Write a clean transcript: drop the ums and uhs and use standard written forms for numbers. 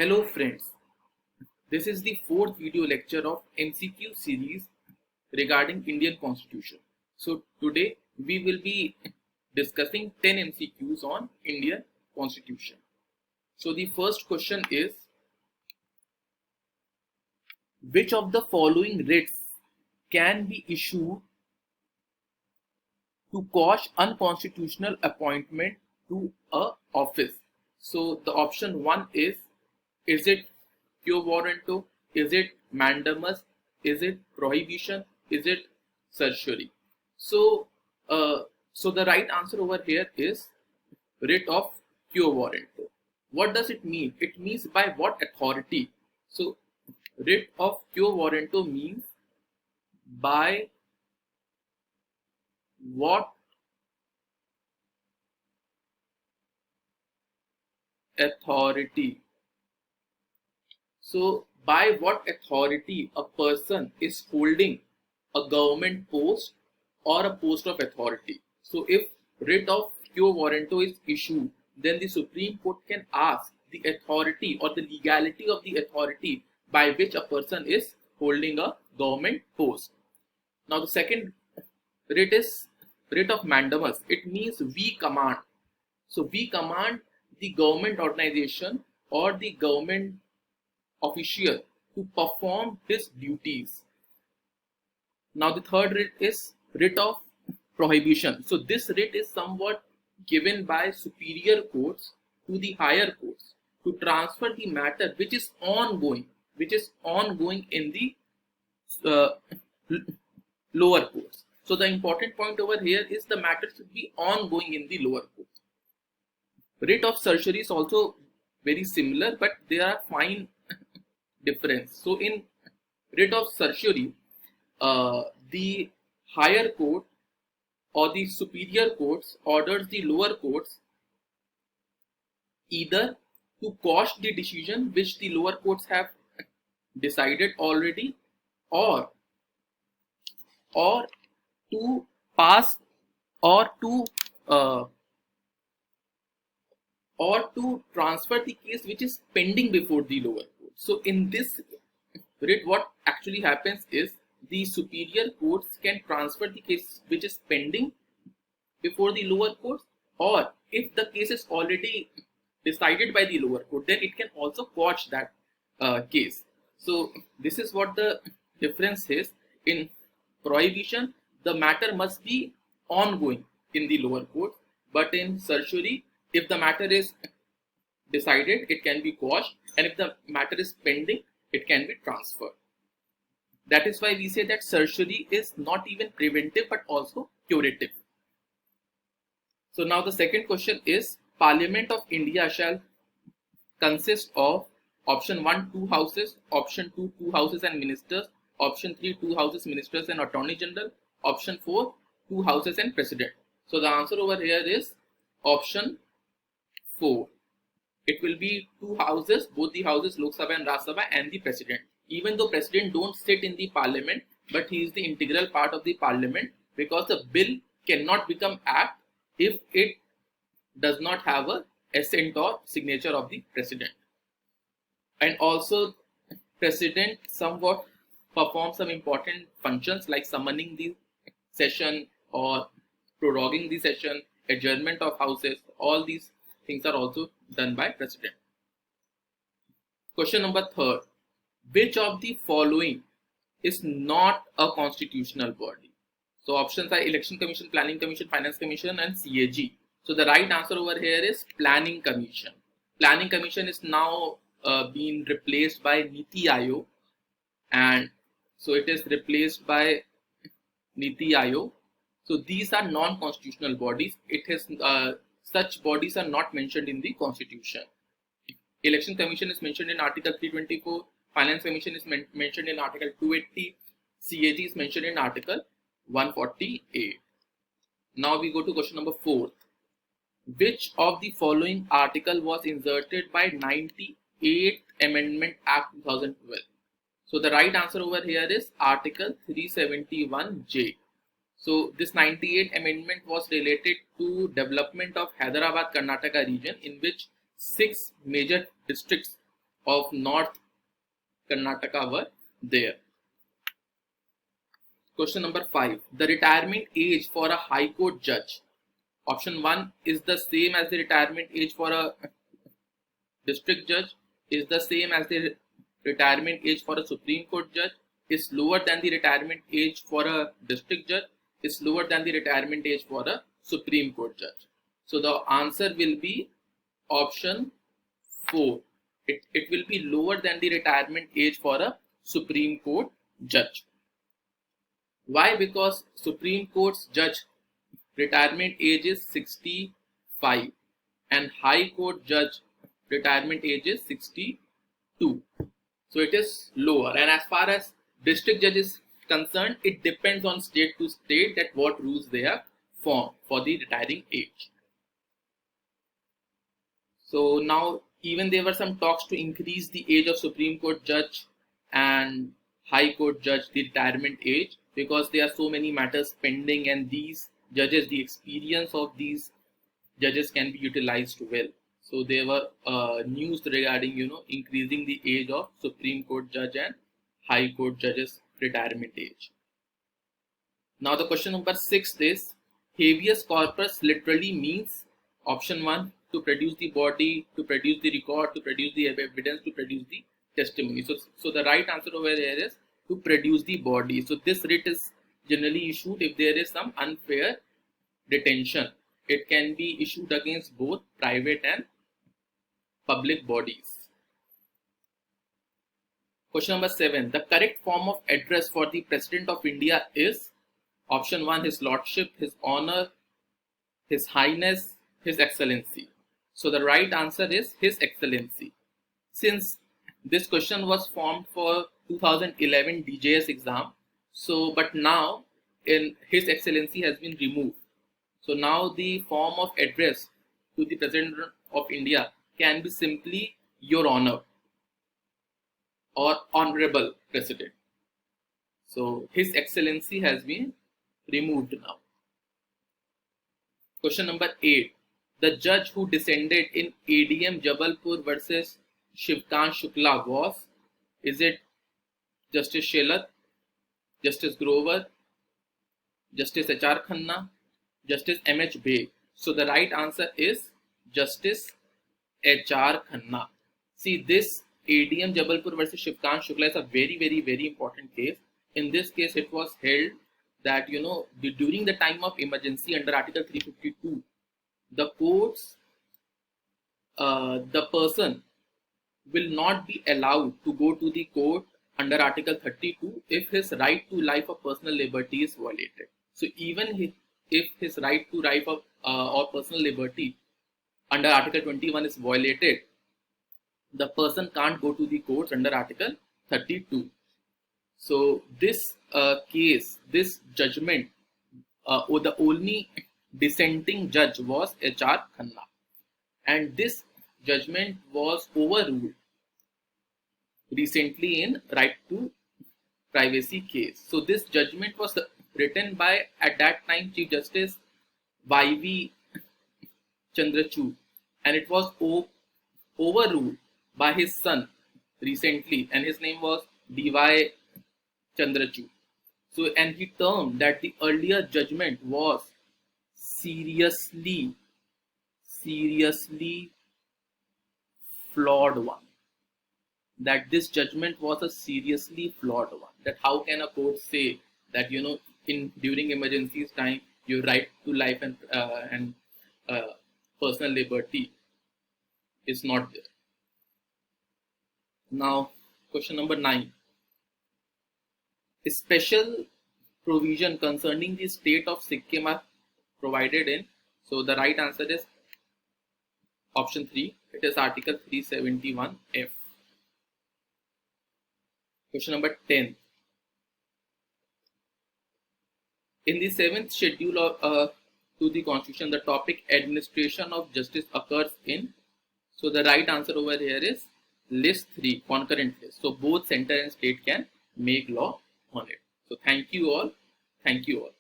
Hello friends, this is the fourth video lecture of MCQ series regarding Indian Constitution. So today we will be discussing 10 MCQs on Indian Constitution. So the first question is, which of the following writs can be issued to quash unconstitutional appointment to a office? So the option 1 is it quo warranto, is it mandamus, is it prohibition, is it certiorari? So the right answer over here is writ of quo warranto. What does it mean? It means by what authority? So writ of quo warranto means by what authority. So by what authority a person is holding a government post or a post of authority. So if writ of quo warranto is issued, then the Supreme Court can ask the authority or the legality of the authority by which a person is holding a government post. Now the second writ is writ of mandamus. It means we command. So we command the government organization or the government official to perform his duties. Now the third writ is writ of prohibition. So this writ is somewhat given by superior courts to the higher courts to transfer the matter which is ongoing in the lower courts. So the important point over here is the matter should be ongoing in the lower courts. Writ of certiorari is also very similar, but there are fine difference. So in writ of certiorari, the higher court or the superior courts orders the lower courts either to quash the decision which the lower courts have decided already, or to pass or to transfer the case which is pending before the lower court. So in this writ, what actually happens is the superior courts can transfer the case which is pending before the lower courts, or if the case is already decided by the lower court, then it can also quash that case. So this is what the difference is. In prohibition, the matter must be ongoing in the lower court, but in certiorari, if the matter is decided, it can be quashed, and if the matter is pending, it can be transferred. That is why we say that certiorari is not even preventive but also curative. So now the second question is, Parliament of India shall consist of option 1 2 houses, option 2 2 houses and ministers, option 3 2 houses, ministers and attorney general, option 4 2 houses and president. So the answer over here is option 4. It will be 2 houses, both the houses Lok Sabha and Rajya Sabha, and the president. Even though president don't sit in the parliament, but he is the integral part of the parliament, because the bill cannot become act if it does not have a assent or signature of the president. And also president somewhat performs some important functions like summoning the session or proroguing the session, adjournment of houses. All these things are also done by president. Question number 3. Which of the following is not a constitutional body? So options are Election Commission, Planning Commission, Finance Commission and CAG. So the right answer over here is Planning Commission. Planning Commission is now being replaced by Niti Aayog, and so it is replaced by Niti Aayog. So these are non-constitutional bodies. It has such bodies are not mentioned in the Constitution. Election Commission is mentioned in Article 324. Finance Commission is mentioned in Article 280. CAG is mentioned in Article 148. Now we go to question number 4. Which of the following article was inserted by 98th Amendment Act 2012? So the right answer over here is Article 371J. So this 98th amendment was related to development of Hyderabad Karnataka region, in which 6 major districts of North Karnataka were there. Question number 5. The retirement age for a High Court judge. Option 1 is the same as the retirement age for a district judge, is the same as the retirement age for a Supreme Court judge, is lower than the retirement age for a district judge, is lower than the retirement age for a Supreme Court judge. So the answer will be option 4. It will be lower than the retirement age for a Supreme Court judge. Why? Because Supreme Court's judge retirement age is 65 and High Court judge retirement age is 62. So it is lower. And as far as district judge is concerned, it depends on state to state that what rules they have formed for the retiring age. So now even there were some talks to increase the age of Supreme Court judge and High Court judge, the retirement age, because there are so many matters pending and these judges, the experience of these judges can be utilized well. So there were news regarding, increasing the age of Supreme Court judge and High Court judges retirement age. Now the question number 6 is, habeas corpus literally means option 1, to produce the body, to produce the record, to produce the evidence, to produce the testimony. So the right answer over here is to produce the body. So this writ is generally issued if there is some unfair detention. It can be issued against both private and public bodies. Question number 7. The correct form of address for the President of India is option 1, His Lordship, His Honor, His Highness, His Excellency. So the right answer is His Excellency. Since this question was formed for 2011 DJS exam, but now in His Excellency has been removed. So now the form of address to the President of India can be simply Your Honor or Honorable President. So His Excellency has been removed now. Question number 8. The judge who descended in ADM Jabalpur versus Shivkant Shukla was, is it Justice Shelat, Justice Grover, Justice H.R. Khanna, Justice M.H. Baig? So the right answer is Justice H.R. Khanna. See, this ADM Jabalpur versus Shivkant Shukla is a very, very, very important case. In this case, it was held that, during the time of emergency under Article 352, the courts, the person will not be allowed to go to the court under Article 32 if his right to life or personal liberty is violated. So even if his right to life or personal liberty under Article 21 is violated, the person can't go to the courts under Article 32. So this case, this judgment, the only dissenting judge was H.R. Khanna, and this judgment was overruled recently in right to privacy case. So this judgment was written by, at that time, Chief Justice Y.V. Chandrachud, and it was overruled by his son recently, and his name was D.Y. Chandrachud. So, and he termed that the earlier judgment was seriously flawed one. That this judgment was a seriously flawed one. That how can a court say that during emergencies time your right to life and personal liberty is not there. Now, question number 9. A special provision concerning the state of Sikkim are provided in. So the right answer is option 3. It is Article 371F. Question number 10. In the 7th schedule to the Constitution, the topic administration of justice occurs in. So the right answer over here is list 3, concurrent list. So both center and state can make law on it. So thank you all. Thank you all.